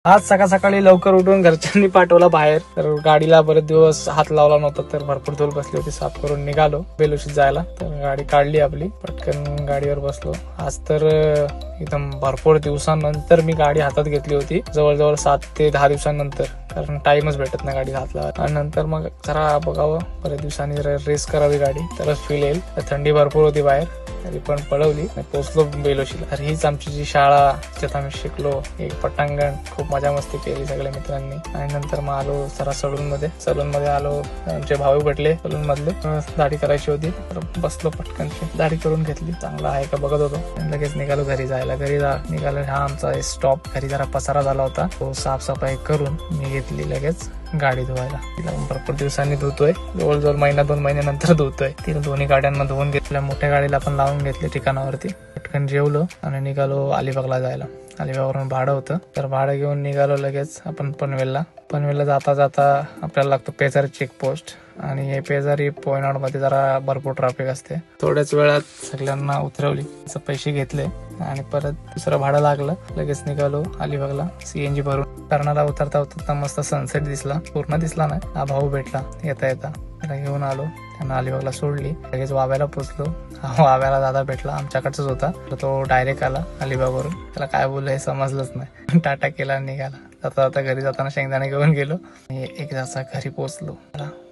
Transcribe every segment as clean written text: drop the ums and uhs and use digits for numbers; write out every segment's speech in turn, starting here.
आज सकाळ सकाळी लवकर उठून घरच्यांनी पाठवला बाहेर. तर गाडीला बरेच दिवस हात लावला नव्हता, तर भरपूर धूळ बसली होती, साफ करून निघालो बेलुशीत जायला. तर गाडी काढली आपली, पटकन गाडीवर बसलो. आज तर एकदम भरपूर दिवसांनंतर मी गाडी हातात घेतली होती, जवळजवळ 7 ते 10 दिवसांनंतर, कारण टाइमच भेटत नाही गाडी हात लावायला. आणि नंतर मग जरा बघावं, बऱ्याच दिवसांनी रेस करावी गाडी, तरच फील येईल. थंडी भरपूर होती बाहेर, तरी पण पळवली, पोहोचलो बेलोशीला. तर हीच आमची जी शाळा, ज्यात आम्ही शिकलो, एक पटांगण, खूप मजा मस्ती केली सगळ्या मित्रांनी. आणि नंतर मग आलो जरा सलून मध्ये आलो. आमचे भाऊ भेटले सलून मधले, दाढी करायची होती, तर बसलो पटकनची दाढी करून घेतली. चांगला आहे का बघत होतो, आणि लगेच निघालो घरी जायला. निघालो. हा आमचा स्टॉप. घरी जरा पसारा झाला होता, तो साफसफाई करून मी घेतली लगेच गाडी धुवायला. तिला भरपूर दिवसांनी धुतोय, जवळजवळ महिना 2 महिन्यानंतर धुतोय. तिला दोन्ही गाड्यांना धुवून घेतल्या. मोठ्या गाडीला पण लावून घेतले ठिकाणावरती. पटकन जेवलो आणि निघालो अलिबागला जायला. अलिबागवरून भाडं होतं, तर भाडं घेऊन निघालो लगेच आपण पनवेलला जाता जाता आपल्याला लागतो पेजारी चेकपोस्ट. आणि हे पेजारी पॉइंट मध्ये जरा भरपूर ट्रॅफिक असते. थोड्याच वेळात सगळ्यांना उतरवली, पैसे घेतले आणि परत दुसरं भाडं लागलं. लगेच निघालो अलिबागला सीएनजी भरून. कर्नाला उतरता मस्त सनसेट दिसला, पूर्ण दिसला नाही. हा भाऊ भेटला येता त्याला घेऊन आलो. त्यांना अलिबागला सोडली. लगेच वाव्याला पोचलो. वाव्याला दादा भेटला, आमच्याकडचाच होता. तर तो डायरेक्ट आला अलिबागवरून. त्याला काय बोललं हे समजलंच नाही. टाटा केला, निघाला. जाता घरी जाताना शेंगदाणे घेऊन गेलो. एक घरी पोचलो.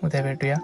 उद्या भेटूया.